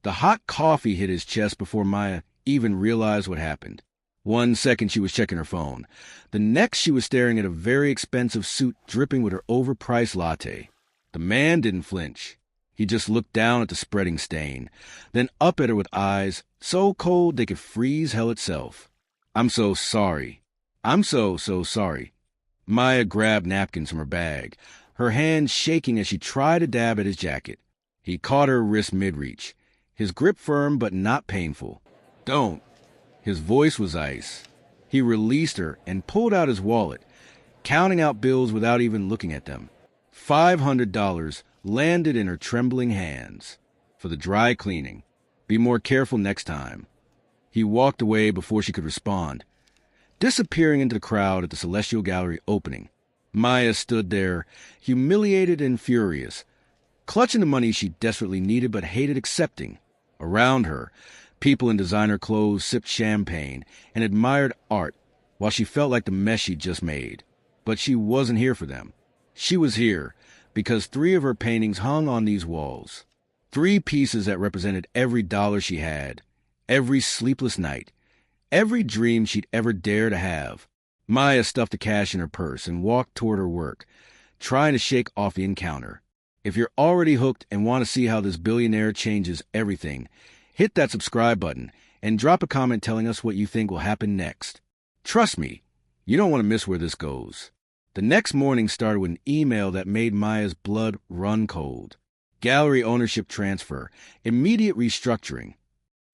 The hot coffee hit his chest before Maya even realized what happened. 1 second she was checking her phone. The next she was staring at a very expensive suit dripping with her overpriced latte. The man didn't flinch. He just looked down at the spreading stain, then up at her with eyes so cold they could freeze hell itself. "I'm so sorry. I'm so sorry." Maya grabbed napkins from her bag, her hands shaking as she tried to dab at his jacket. He caught her wrist mid-reach, his grip firm but not painful. "Don't." His voice was ice. He released her and pulled out his wallet, counting out bills without even looking at them. $500 landed in her trembling hands. "For the dry cleaning. Be more careful next time." He walked away before she could respond, disappearing into the crowd at the Celestial Gallery opening. Maya stood there, humiliated and furious, clutching the money she desperately needed but hated accepting. Around her, people in designer clothes sipped champagne and admired art while she felt like the mess she'd just made. But she wasn't here for them. She was here because 3 of her paintings hung on these walls. 3 pieces that represented every dollar she had, every sleepless night, every dream she'd ever dare to have. Maya stuffed the cash in her purse and walked toward her work, trying to shake off the encounter. If you're already hooked and want to see how this billionaire changes everything, hit that subscribe button and drop a comment telling us what you think will happen next. Trust me, you don't want to miss where this goes. The next morning started with an email that made Maya's blood run cold. Gallery ownership transfer, immediate restructuring.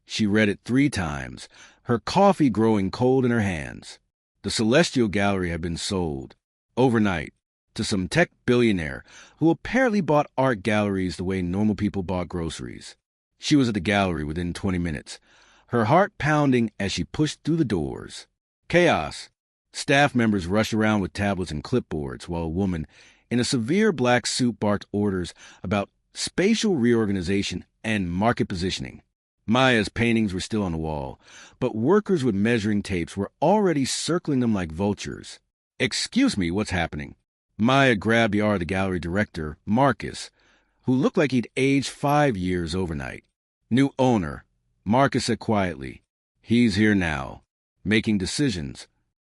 She read it 3 times, her coffee growing cold in her hands. The Celestial Gallery had been sold, overnight, to some tech billionaire who apparently bought art galleries the way normal people bought groceries. She was at the gallery within 20 minutes, her heart pounding as she pushed through the doors. Chaos. Staff members rushed around with tablets and clipboards while a woman in a severe black suit barked orders about spatial reorganization and market positioning. Maya's paintings were still on the wall, but workers with measuring tapes were already circling them like vultures. "Excuse me, what's happening?" Maya grabbed the arm of the gallery director, Marcus, who looked like he'd aged 5 years overnight. "New owner," Marcus said quietly. "He's here now, making decisions."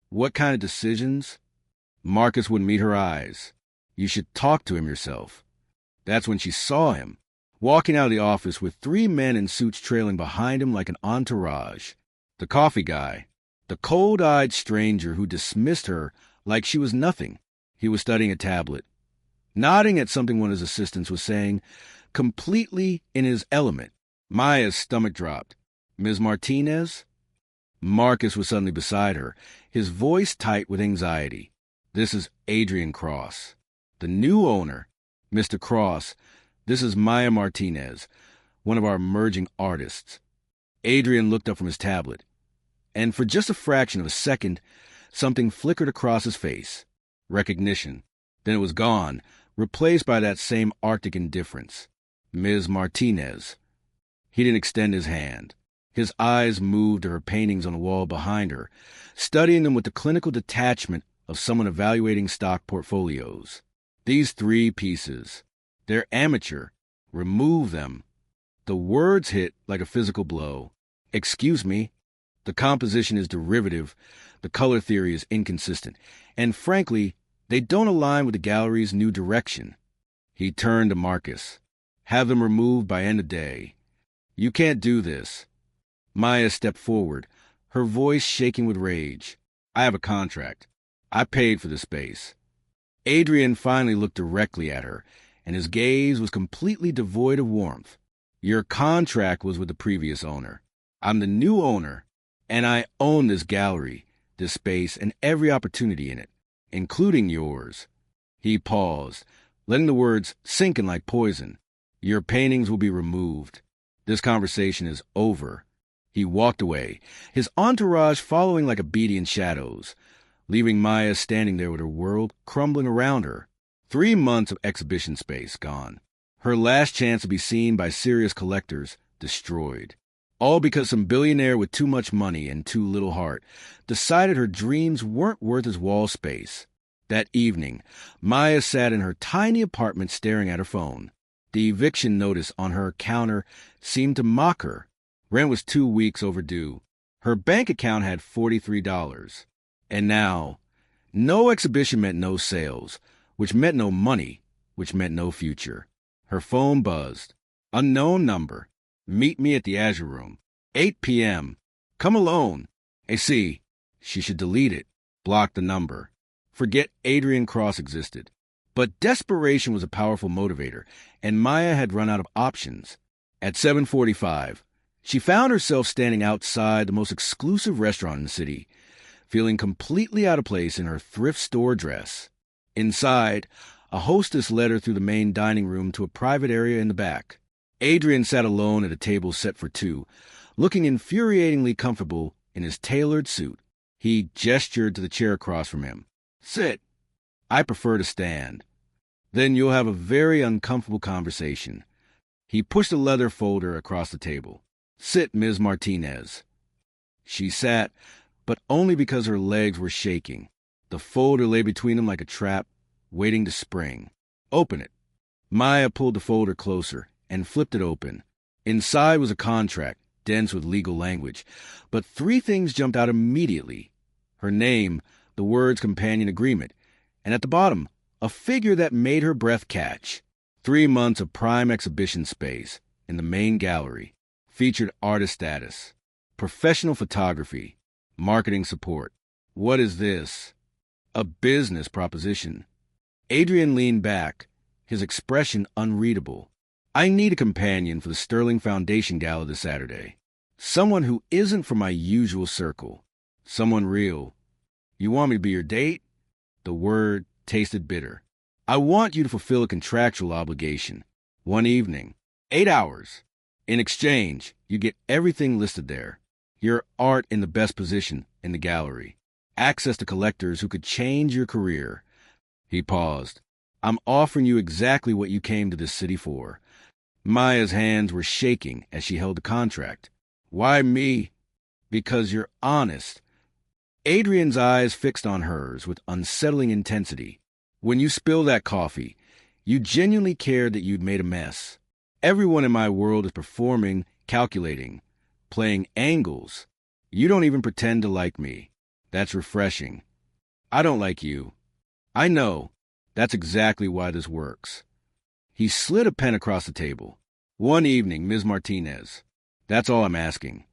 "What kind of decisions?" Marcus wouldn't meet her eyes. "You should talk to him yourself." That's when she saw him, walking out of the office with 3 men in suits trailing behind him like an entourage. The coffee guy, the cold-eyed stranger who dismissed her like she was nothing. He was studying a tablet, nodding at something one of his assistants was saying, completely in his element. Maya's stomach dropped. "Ms. Martinez?" Marcus was suddenly beside her, his voice tight with anxiety. "This is Adrian Cross, the new owner. Mr. Cross, this is Maya Martinez, one of our emerging artists." Adrian looked up from his tablet, and for just a fraction of a second, something flickered across his face. Recognition. Then it was gone, replaced by that same arctic indifference. "Ms. Martinez." He didn't extend his hand. His eyes moved to her paintings on the wall behind her, studying them with the clinical detachment of someone evaluating stock portfolios. "These 3 pieces. They're amateur. Remove them." The words hit like a physical blow. "Excuse me. The composition is derivative, the color theory is inconsistent, and frankly, they don't align with the gallery's new direction." He turned to Marcus. "Have them removed by end of day." "You can't do this." Maya stepped forward, her voice shaking with rage. "I have a contract. I paid for the space." Adrian finally looked directly at her, and his gaze was completely devoid of warmth. "Your contract was with the previous owner. I'm the new owner, and I own this gallery, this space, and every opportunity in it, including yours." He paused, letting the words sink in like poison. "Your paintings will be removed. This conversation is over." He walked away, his entourage following like a beady in shadows, leaving Maya standing there with her world crumbling around her. 3 months of exhibition space gone. Her last chance to be seen by serious collectors destroyed. All because some billionaire with too much money and too little heart decided her dreams weren't worth his wall space. That evening, Maya sat in her tiny apartment staring at her phone. The eviction notice on her counter seemed to mock her. Rent was 2 weeks overdue. Her bank account had $43. And now, no exhibition meant no sales, which meant no money, which meant no future. Her phone buzzed. Unknown number. Meet me at the Azure Room. 8 p.m. Come alone. AC. She should delete it. Block the number. Forget Adrian Cross existed. But desperation was a powerful motivator, and Maya had run out of options. At 7:45, she found herself standing outside the most exclusive restaurant in the city, feeling completely out of place in her thrift store dress. Inside, a hostess led her through the main dining room to a private area in the back. Adrian sat alone at a table set for two, looking infuriatingly comfortable in his tailored suit. He gestured to the chair across from him. "Sit. I prefer to stand. Then you'll have a very uncomfortable conversation." He pushed a leather folder across the table. "Sit, Ms. Martinez." She sat, but only because her legs were shaking. The folder lay between them like a trap, waiting to spring. "Open it." Maya pulled the folder closer and flipped it open. Inside was a contract, dense with legal language, but 3 things jumped out immediately. Her name, the words companion agreement, and at the bottom, a figure that made her breath catch. 3 months of prime exhibition space in the main gallery, featured artist status, professional photography, marketing support. What is this? A business proposition. Adrian leaned back, his expression unreadable. "I need a companion for the Sterling Foundation Gala this Saturday. Someone who isn't from my usual circle. Someone real. You want me to be your date?" The word tasted bitter. "I want you to fulfill a contractual obligation. 1 evening. 8 hours. In exchange, you get everything listed there. Your art in the best position in the gallery. Access to collectors who could change your career." He paused. "I'm offering you exactly what you came to this city for." Maya's hands were shaking as she held the contract. "Why me?" "Because you're honest." Adrian's eyes fixed on hers with unsettling intensity. "When you spilled that coffee, you genuinely cared that you'd made a mess. Everyone in my world is performing, calculating, playing angles. You don't even pretend to like me. That's refreshing. I don't like you. I know. That's exactly why this works." He slid a pen across the table. 1 evening, Ms. Martinez. That's all I'm asking."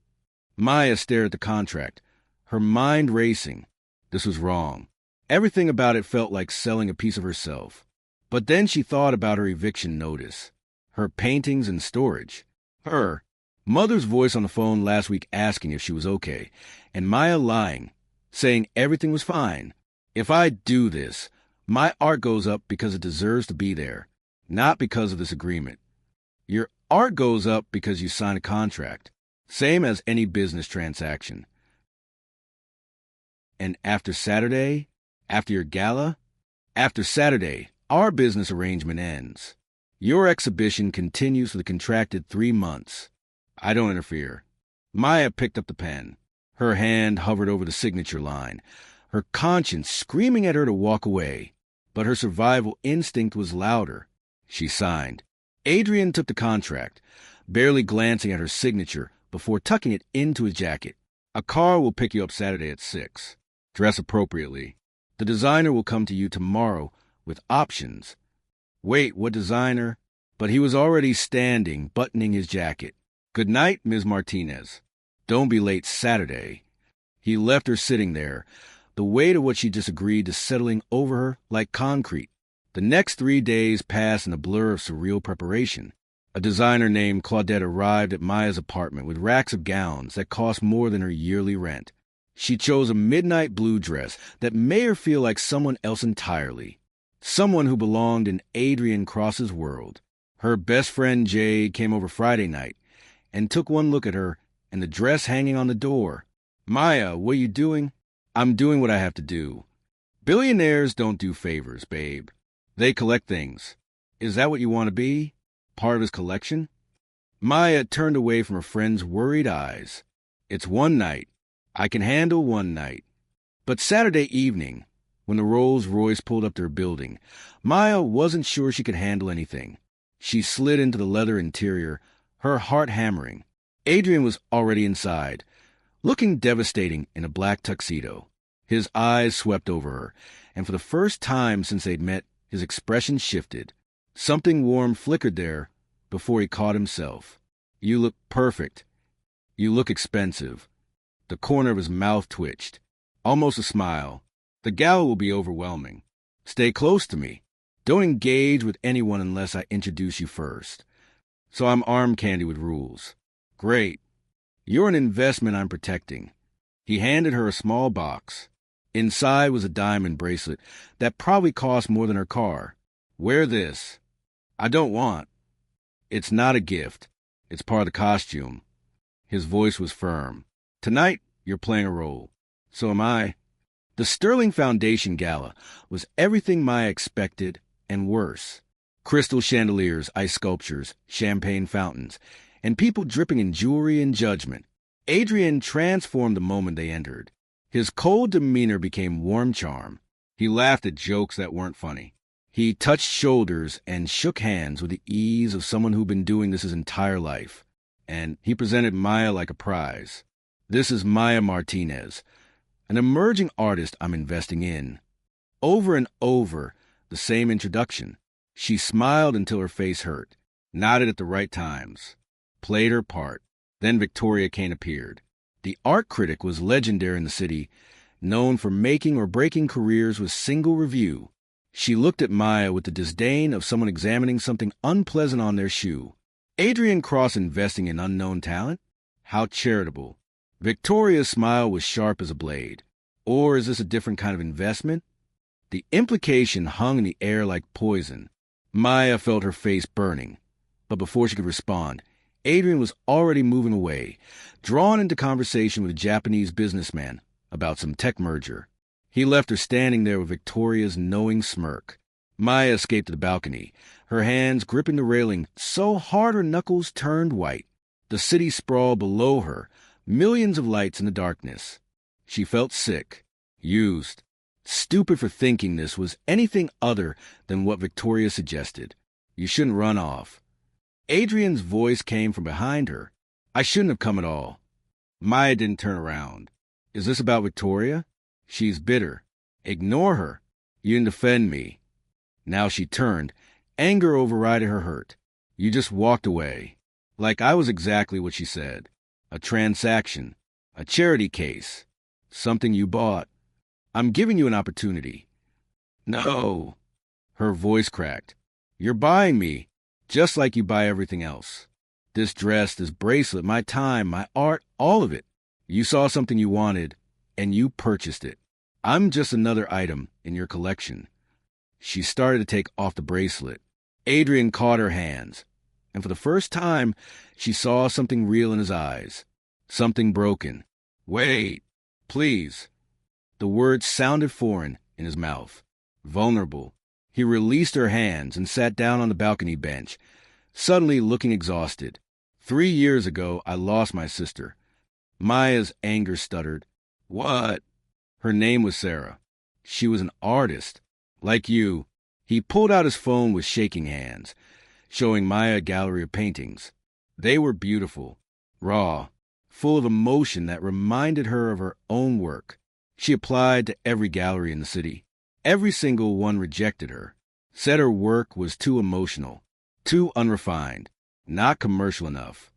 Maya stared at the contract, her mind racing. This was wrong. Everything about it felt like selling a piece of herself. But then she thought about her eviction notice, her paintings in storage, her mother's voice on the phone last week asking if she was okay, and Maya lying, saying everything was fine. "If I do this, my art goes up because it deserves to be there, not because of this agreement." Your art goes up because you sign a contract, same as any business transaction. And after Saturday, after your gala, after Saturday, our business arrangement ends. Your exhibition continues for the contracted 3 months. I don't interfere. Maya picked up the pen. Her hand hovered over the signature line, her conscience screaming at her to walk away. But her survival instinct was louder. She signed. Adrian took the contract, barely glancing at her signature before tucking it into his jacket. "A car will pick you up Saturday at 6. Dress appropriately. The designer will come to you tomorrow with options." Wait, what designer? But he was already standing, buttoning his jacket. "Good night, Ms. Martinez. Don't be late Saturday." He left her sitting there, the weight of what she just agreed to settling over her like concrete. The next 3 days passed in a blur of surreal preparation. A designer named Claudette arrived at Maya's apartment with racks of gowns that cost more than her yearly rent. She chose a midnight blue dress that made her feel like someone else entirely, someone who belonged in Adrian Cross's world. Her best friend Jay came over Friday night and took one look at her and the dress hanging on the door. "Maya, what are you doing?" "I'm doing what I have to do." Billionaires don't do favors, babe. They collect things. Is that what you want to be? Part of his collection? Maya turned away from her friend's worried eyes. "It's one night. I can handle one night." But Saturday evening, when the Rolls Royce pulled up to her building, Maya wasn't sure she could handle anything. She slid into the leather interior, her heart hammering. Adrian was already inside, looking devastating in a black tuxedo. His eyes swept over her, and for the first time since they'd met, his expression shifted. Something warm flickered there before he caught himself. "You look perfect. You look expensive." The corner of his mouth twitched. Almost a smile. "The gala will be overwhelming. Stay close to me. Don't engage with anyone unless I introduce you first. So I'm arm candy with rules." "Great. You're an investment I'm protecting." He handed her a small box. Inside was a diamond bracelet that probably cost more than her car. "Wear this." "I don't want." "It's not a gift. It's part of the costume." His voice was firm. "Tonight, you're playing a role. So am I." The Sterling Foundation Gala was everything Maya expected and worse. Crystal chandeliers, ice sculptures, champagne fountains, and people dripping in jewelry and judgment. Adrian transformed the moment they entered. His cold demeanor became warm charm. He laughed at jokes that weren't funny. He touched shoulders and shook hands with the ease of someone who'd been doing this his entire life. And he presented Maya like a prize. "This is Maya Martinez, an emerging artist I'm investing in." Over and over, the same introduction. She smiled until her face hurt, nodded at the right times, played her part. Then Victoria Kane appeared. The art critic was legendary in the city, known for making or breaking careers with single review. She looked at Maya with the disdain of someone examining something unpleasant on their shoe. Adrian Cross investing in unknown talent? How charitable. Victoria's smile was sharp as a blade. Or is this a different kind of investment? The implication hung in the air like poison. Maya felt her face burning. But before she could respond, Adrian was already moving away, drawn into conversation with a Japanese businessman about some tech merger. He left her standing there with Victoria's knowing smirk. Maya escaped to the balcony, her hands gripping the railing so hard her knuckles turned white. The city sprawled below her, millions of lights in the darkness. She felt sick, used, stupid for thinking this was anything other than what Victoria suggested. "You shouldn't run off." Adrian's voice came from behind her. "I shouldn't have come at all." Maya didn't turn around. "Is this about Victoria? She's bitter. Ignore her. You didn't defend me." Now she turned, anger overriding her hurt. "You just walked away. Like I was exactly what she said. A transaction. A charity case. Something you bought. I'm giving you an opportunity." "No." Her voice cracked. "You're buying me, just like you buy everything else. This dress, this bracelet, my time, my art, all of it. You saw something you wanted, and you purchased it. I'm just another item in your collection." She started to take off the bracelet. Adrian caught her hands, and for the first time, she saw something real in his eyes. Something broken. "Wait, please." The words sounded foreign in his mouth. Vulnerable. He released her hands and sat down on the balcony bench, suddenly looking exhausted. 3 years ago, I lost my sister." Maya's anger stuttered. "What?" Her name was Sarah. She was an artist. Like you. He pulled out his phone with shaking hands, showing Maya a gallery of paintings. They were beautiful, raw, full of emotion that reminded her of her own work. She applied to every gallery in the city. Every single one rejected her, said her work was too emotional, too unrefined, not commercial enough.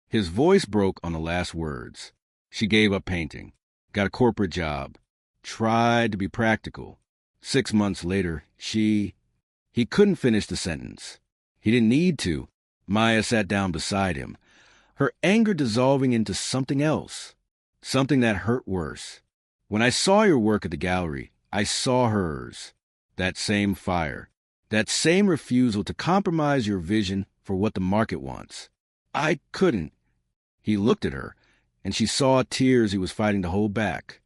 His voice broke on the last words. She gave up painting, got a corporate job, tried to be practical. 6 months later, He couldn't finish the sentence. He didn't need to. Maya sat down beside him, her anger dissolving into something else, something that hurt worse. "When I saw your work at the gallery, I saw hers. That same fire, that same refusal to compromise your vision for what the market wants. I couldn't." He looked at her, and she saw tears he was fighting to hold back.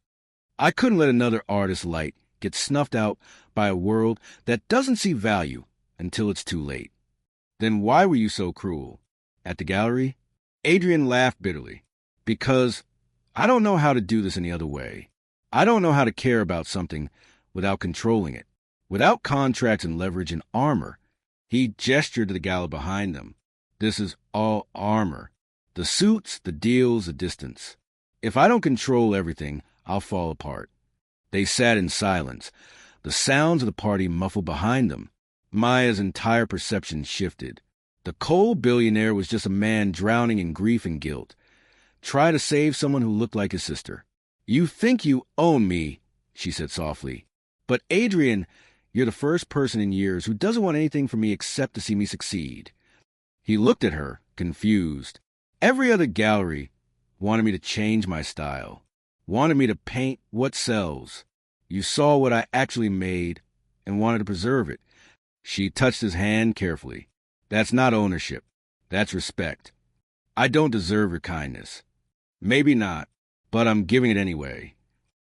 "I couldn't let another artist's light get snuffed out by a world that doesn't see value until it's too late." "Then why were you so cruel?" "At the gallery?" Adrian laughed bitterly. "Because I don't know how to do this any other way. I don't know how to care about something without controlling it, without contracts and leverage and armor." He gestured to the gala behind them. This is all armor. The suits, the deals, the distance. If I don't control everything, I'll fall apart. They sat in silence, the sounds of the party muffled behind them. Maya's entire perception shifted. The cold billionaire was just a man drowning in grief and guilt. Try to save someone who looked like his sister. You think you own me, she said softly. But Adrian, you're the first person in years who doesn't want anything from me except to see me succeed. He looked at her, confused. Every other gallery wanted me to change my style, wanted me to paint what sells. You saw what I actually made and wanted to preserve it. She touched his hand carefully. That's not ownership. That's respect. I don't deserve your kindness. Maybe not, but I'm giving it anyway.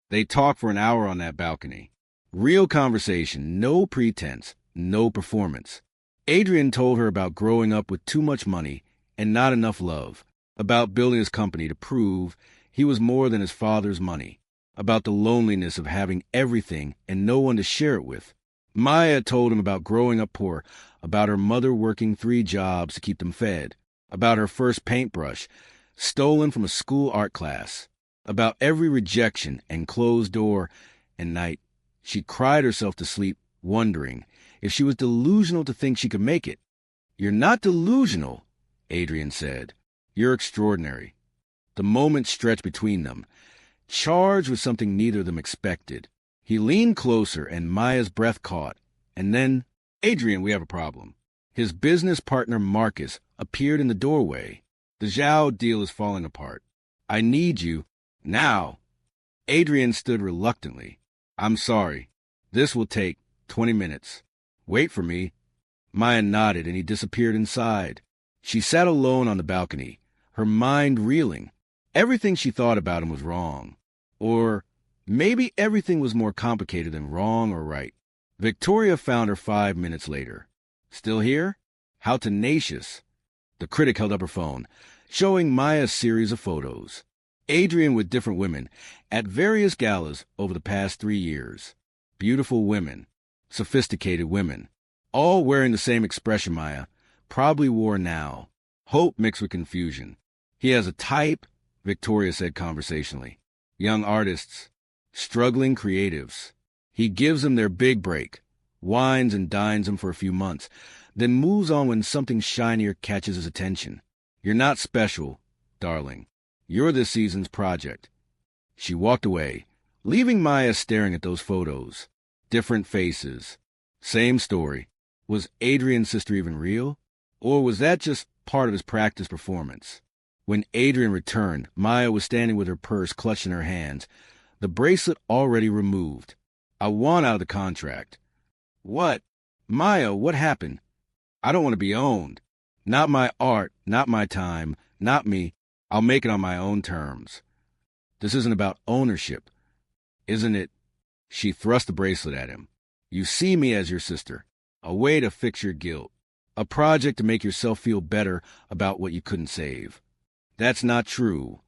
They talked for an hour on that balcony. Real conversation, no pretense, no performance. Adrian told her about growing up with too much money and not enough love, about building his company to prove he was more than his father's money, about the loneliness of having everything and no one to share it with. Maya told him about growing up poor, about her mother working 3 jobs to keep them fed, about her first paintbrush, stolen from a school art class, about every rejection and closed door and night. She cried herself to sleep, wondering if she was delusional to think she could make it. You're not delusional, Adrian said. You're extraordinary. The moment stretched between them, charged with something neither of them expected. He leaned closer, and Maya's breath caught. And then, Adrian, we have a problem. His business partner, Marcus, appeared in the doorway. The Zhao deal is falling apart. I need you, now. Adrian stood reluctantly. I'm sorry. This will take 20 minutes. Wait for me. Maya nodded, and he disappeared inside. She sat alone on the balcony, her mind reeling. Everything she thought about him was wrong. Or maybe everything was more complicated than wrong or right. Victoria found her 5 minutes later. Still here? How tenacious. The critic held up her phone, showing Maya a series of photos. Adrian with different women, at various galas over the past 3 years. Beautiful women, sophisticated women, all wearing the same expression Maya probably wore now. Hope mixed with confusion. He has a type, Victoria said conversationally. Young artists, struggling creatives. He gives them their big break, wines and dines them for a few months, then moves on when something shinier catches his attention. You're not special, darling. You're this season's project. She walked away, leaving Maya staring at those photos. Different faces. Same story. Was Adrian's sister even real? Or was that just part of his practice performance? When Adrian returned, Maya was standing with her purse clutched in her hands, the bracelet already removed. I want out of the contract. What? Maya, what happened? I don't want to be owned. Not my art, not my time, not me. I'll make it on my own terms. This isn't about ownership, isn't it? She thrust the bracelet at him. You see me as your sister, a way to fix your guilt, a project to make yourself feel better about what you couldn't save. That's not true.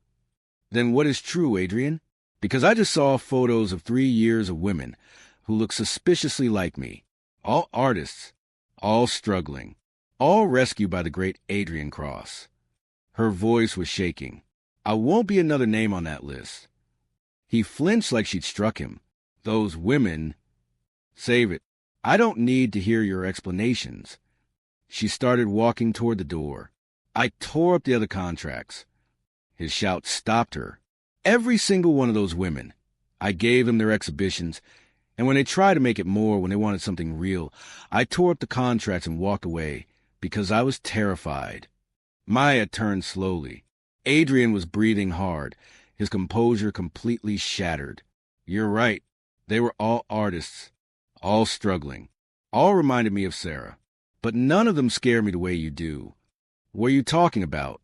Then what is true, Adrian? Because I just saw photos of 3 years of women who look suspiciously like me, all artists, all struggling, all rescued by the great Adrian Cross. Her voice was shaking. I won't be another name on that list. He flinched like she'd struck him. Those women. Save it. I don't need to hear your explanations. She started walking toward the door. I tore up the other contracts. His shout stopped her. Every single one of those women. I gave them their exhibitions, and when they tried to make it more, when they wanted something real, I tore up the contracts and walked away because I was terrified. Maya turned slowly. Adrian was breathing hard, his composure completely shattered. You're right. They were all artists, all struggling, all reminded me of Sarah. But none of them scare me the way you do. What are you talking about?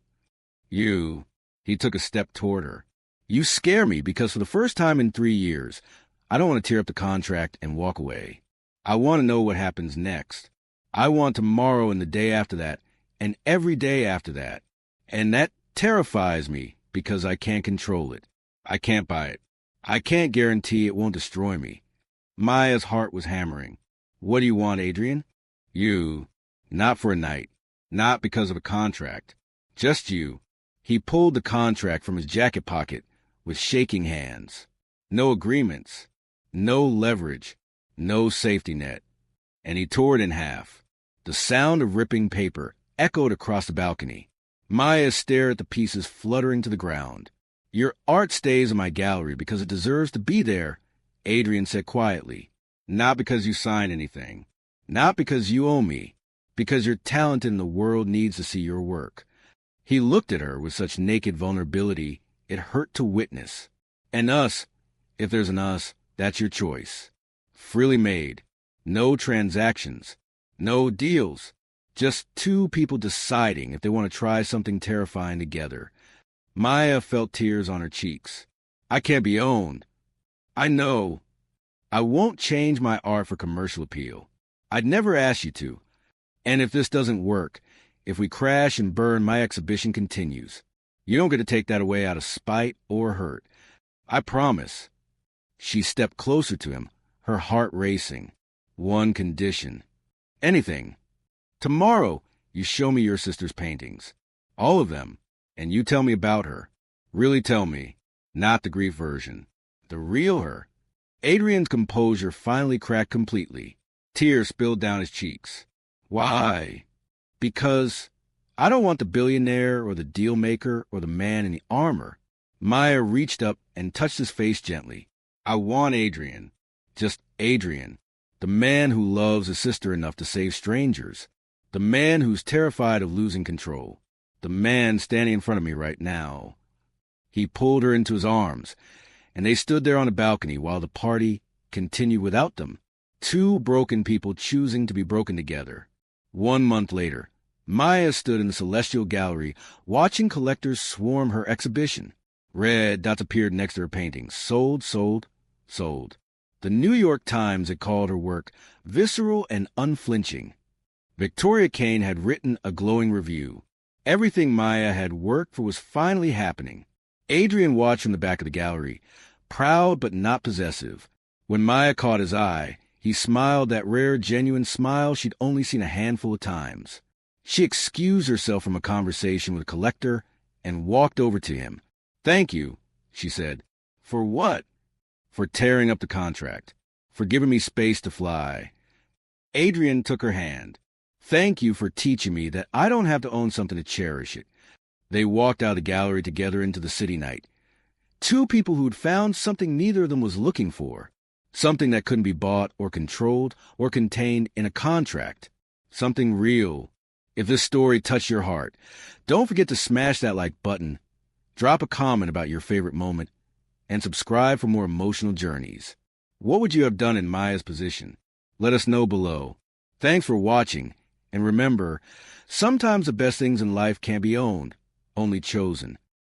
You. He took a step toward her. You scare me because for the first time in 3 years, I don't want to tear up the contract and walk away. I want to know what happens next. I want tomorrow and the day after that, and every day after that. And that terrifies me because I can't control it. I can't buy it. I can't guarantee it won't destroy me. Maya's heart was hammering. What do you want, Adrian? You. Not for a night. Not because of a contract. Just you. He pulled the contract from his jacket pocket with shaking hands. No agreements. No leverage. No safety net. And he tore it in half. The sound of ripping paper echoed across the balcony. Maya stared at the pieces fluttering to the ground. Your art stays in my gallery because it deserves to be there, Adrian said quietly. Not because you signed anything. Not because you owe me. Because you're talented and the world needs to see your work. He looked at her with such naked vulnerability, it hurt to witness. And us, if there's an us, that's your choice. Freely made. No transactions. No deals. Just two people deciding if they want to try something terrifying together. Maya felt tears on her cheeks. I can't be owned. I know. I won't change my art for commercial appeal. I'd never ask you to. And if this doesn't work, if we crash and burn, my exhibition continues. You don't get to take that away out of spite or hurt. I promise. She stepped closer to him, her heart racing. One condition. Anything. Tomorrow, you show me your sister's paintings. All of them. And you tell me about her. Really tell me. Not the grief version. The real her. Adrian's composure finally cracked completely. Tears spilled down his cheeks. Why? Because I don't want the billionaire or the deal maker or the man in the armor. Maya reached up and touched his face gently. I want Adrian. Just Adrian. The man who loves his sister enough to save strangers. The man who's terrified of losing control. The man standing in front of me right now. He pulled her into his arms, and they stood there on the balcony while the party continued without them. Two broken people choosing to be broken together. 1 month later, Maya stood in the Celestial Gallery watching collectors swarm her exhibition. Red dots appeared next to her paintings. Sold, sold, sold. The New York Times had called her work visceral and unflinching. Victoria Kane had written a glowing review. Everything Maya had worked for was finally happening. Adrian watched from the back of the gallery, proud but not possessive. When Maya caught his eye, he smiled that rare, genuine smile she'd only seen a handful of times. She excused herself from a conversation with a collector and walked over to him. Thank you, she said. For what? For tearing up the contract. For giving me space to fly. Adrian took her hand. Thank you for teaching me that I don't have to own something to cherish it. They walked out of the gallery together into the city night. Two people who'd found something neither of them was looking for. Something that couldn't be bought or controlled or contained in a contract. Something real. If this story touched your heart, don't forget to smash that like button, drop a comment about your favorite moment, and subscribe for more emotional journeys. What would you have done in Maya's position? Let us know below. Thanks for watching, and remember, sometimes the best things in life can't be owned, only chosen.